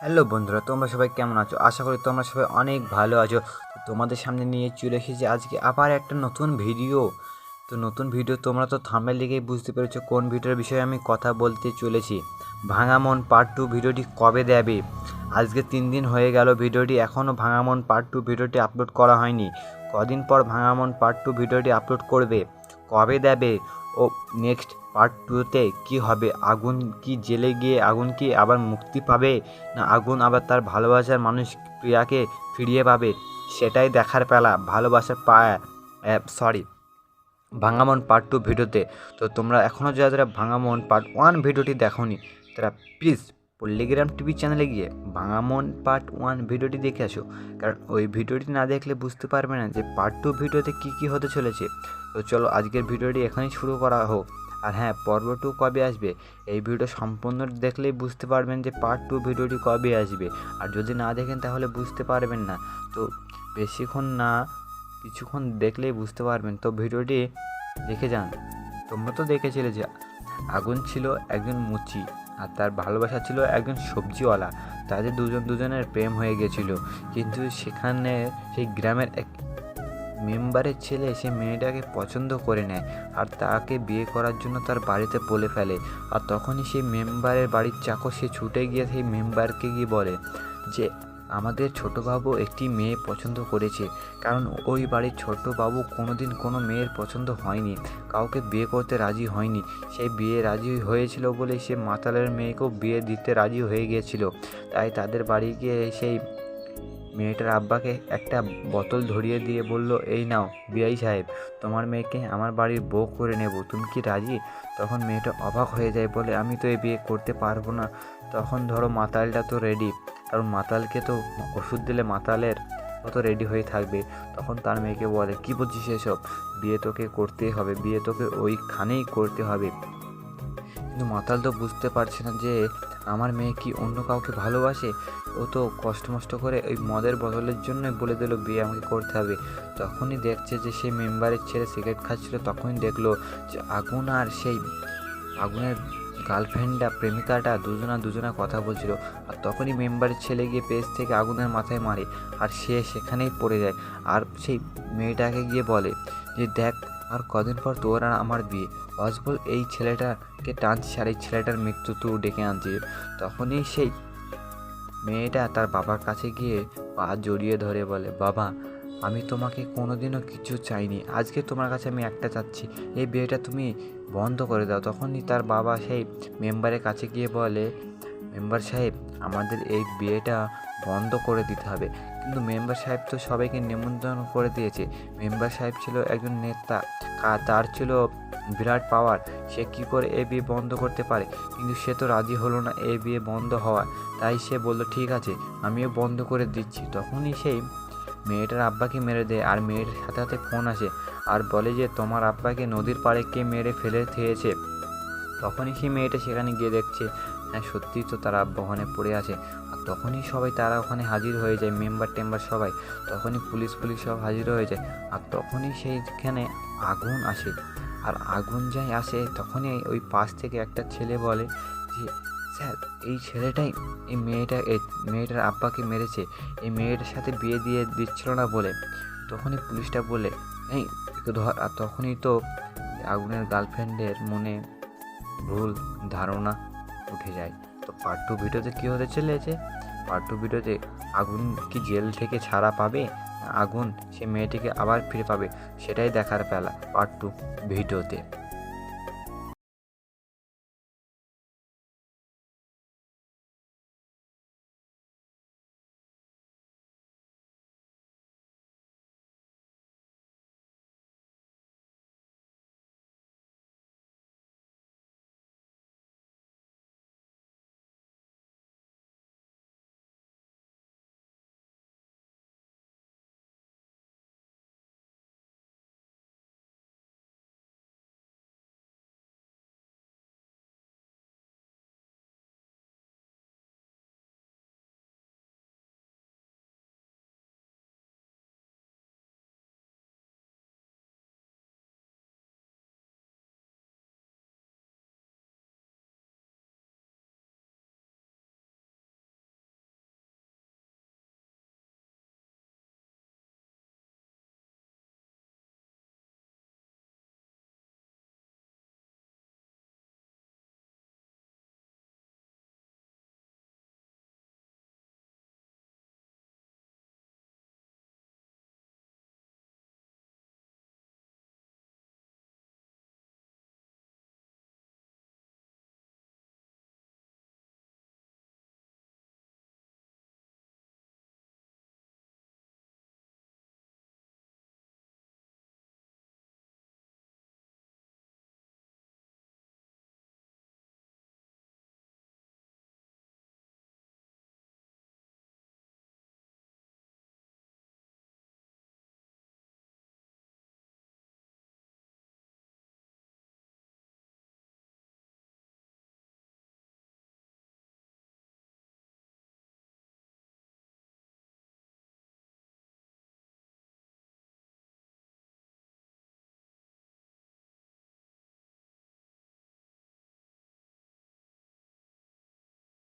Hello বন্ধুরা, তোমরা সবাই কেমন আছো? আশা করি তোমরা সবাই অনেক ভালো আছো। তো তোমাদের সামনে নিয়ে চলে এসেছি আজকে আবার একটা নতুন ভিডিও। তো নতুন ভিডিও তোমরা তো থাম্বনেল দেখেই বুঝতে পেরেছো কোন ভিডিওর বিষয়ে আমি কথা বলতে চলেছি। ভাঙামন পার্ট 2 ভিডিওটি কবে দেবে? আজকে 3 দিন হয়ে গেল ভিডিওটি এখনও ভাঙামন পার্ট 2 ভিডিওটি আপলোড করা হয়নি। কদিন পর ভাঙামন পার্ট 2 ভিডিওটি আপলোড করবে? কবে দেবে? ও নেক্সট পার্ট 2তে কী হবে? আগুন কি জেলে গিয়ে আগুন কি আবার মুক্তি পাবে, না আগুন আবার তার ভালোবাসার মানুষ প্রিয়াকে ফিরিয়ে পাবে? সেটাই দেখার পালা ভালোবাসার ভাঙামন পার্ট 2 ভিডিওতে। তো তোমরা এখনও যারা ভাঙামন পার্ট 1 ভিডিওটি দেখোনি তারা প্লিজ পল্লিগ্রাম টিভি চ্যানেলে গিয়ে ভাঙামন পার্ট 1 ভিডিওটি দেখে আসো, কারণ ওই ভিডিওটি না দেখলে বুঝতে পারবে না যে পার্ট 2 ভিডিওতে কী হতে চলেছে। তো চলো আজকের ভিডিওটি এখানেই শুরু করা হোক। আর হ্যাঁ, পর্ব 2 কবে আসবে এই ভিডিও সম্পূর্ণ দেখলেই বুঝতে পারবেন যে পার্ট 2 ভিডিওটি কবে আসবে। আর যদি না দেখেন তাহলে বুঝতে পারবেন না। তো বেশিক্ষণ না, কিছুক্ষণ দেখলেই বুঝতে পারবেন। তো ভিডিওটি দেখে যান। তোমরা তো দেখেছিলে যে আগুন ছিল একজন মুচি আর তার ভালোবাসা ছিল একজন সবজিওয়ালা। তাদের দুজনের প্রেম হয়ে গেছিল, কিন্তু সেখানে সেই গ্রামের এক মেম্বারের ছেলে সে মেয়েটাকে পছন্দ করে নেয় আর তাকে বিয়ে করার জন্য তার বাড়িতে বলে ফেলে। আর তখনই সেই মেম্বারের বাড়ির চাকর সে ছুটে গিয়ে সেই মেম্বারকে গিয়ে বলে যে আমাদের ছোটোবাবু একটি মেয়ে পছন্দ করেছে, কারণ ওই বাড়ির ছোটোবাবু কোনো দিন কোনো মেয়ের পছন্দ হয়নি, কাউকে বিয়ে করতে রাজি হয়নি। সেই বিয়ে রাজি হয়েছিল বলে সে মাতালের মেয়েকেও বিয়ে দিতে রাজি হয়ে গিয়েছিল। তাই তাদের বাড়ি গিয়ে সেই মেয়েটার আব্বাকে একটা বোতল ধরিয়ে দিয়ে বলল, এই নাও বিআই সাহেব, তোমার মেয়েকে আমার বাড়ির বউ করে নেব, তুমি কি রাজি? তখন মেয়েটা অবাক হয়ে যায়, বলে আমি তো এই বিয়ে করতে পারবো না। তখন ধরো মাতালটা তো রেডি, কারণ মাতালকে তো ওষুধ দিলে মাতালের তো রেডি হয়ে থাকবে। তখন তার মেয়েকে বলে, কি বলছিস এসব? বিয়ে তোকে করতেই হবে, বিয়ে তোকে ওইখানেই করতে হবে। কিন্তু মাতাল তো বুঝতে পারছে না যে আমার মেয়ে কি অন্য কাউকে ভালোবাসে। ও তো কষ্ট মষ্ট করে ওই মদের বদলের জন্য বলে দিল বিয়ে আমাকে করতে হবে। তখনই দেখছে যে সেই মেম্বারের ছেলে সিগারেট খাচ্ছিল, তখনই দেখলো যে আগুন আর সেই আগুনের গার্লফ্রেন্ডটা প্রেমিকাটা দুজনা কথা বলছিল। আর তখনই মেম্বারের ছেলে গিয়ে পেজ থেকে আগুনের মাথায় মারে আর সে সেখানেই পড়ে যায়। আর সেই মেয়েটাকে গিয়ে বলে যে দেখ, আর কদিন পর তোর আর আমার বিয়ে, অজবল এই ছেলেটাকে টানছিস আর এই ছেলেটার মৃত্যু তুই ডেকে আনছিস। তখনই সেই মেয়েটা তার বাবার কাছে গিয়ে পা জড়িয়ে ধরে বলে, বাবা আমি তোমাকে কোনোদিনও কিছু চাইনি, আজকে তোমার কাছে আমি একটা চাচ্ছি, এই বিয়েটা তুমি বন্ধ করে দাও। তখনই তার বাবা সেই মেম্বারের কাছে গিয়ে বলে, মেম্বার সাহেব আমাদের এই বিয়েটা বন্ধ করে দিতে হবে। কিন্তু মেম্বার সাহেব তো সবাইকে নিমন্ত্রণ করে দিয়েছে। মেম্বার সাহেব ছিল একজন নেতা, তার ছিল বিরাট পাওয়ার, সে কি করে এ বিয়ে বন্ধ করতে পারে? কিন্তু সে তো রাজি হলো না এ বিয়ে বন্ধ হওয়া। তাই সে বলল, ঠিক আছে আমিও বন্ধ করে দিচ্ছি। তখনই সেই মেয়েটার আব্বাকে মেরে দেয় আর মেয়েটার সাথে সাথে ফোন আসে আর বলে যে তোমার আব্বাকে নদীর পাড়ে কে মেরে ফেলে থেয়েছে। তখনই সেই মেয়েটা সেখানে গিয়ে দেখছে হ্যাঁ সত্যিই তো তার আব্বা ওখানে পড়ে আছে। আর তখনই সবাই তারা ওখানে হাজির হয়ে যায়, মেম্বার টেম্বার সবাই। তখনই পুলিশ সব হাজির হয়ে যায়। আর তখনই সেইখানে আগুন আসে। আর আগুন যাই আসে তখনই ওই পাশ থেকে একটা ছেলে বলে যে স্যার এই ছেলেটাই এই মেয়েটার আব্বাকে মেরেছে, এই মেয়েটার সাথে বিয়ে দিয়ে দিচ্ছিল না বলে। তখনই পুলিশটা বলে এই ধর। আর তখনই তো আগুনের গার্লফ্রেন্ডের মনে ভুল ধারণা উঠে যায়। তো পার্ট 2 ভিডিওতে কী হতে চলেছে? পার্ট 2 ভিডিওতে আগুন কি জেল থেকে ছাড়া পাবে, আগুন সে মেয়েটিকে আবার ফিরে পাবে, সেটাই দেখার পালা পার্ট 2 ভিডিওতে।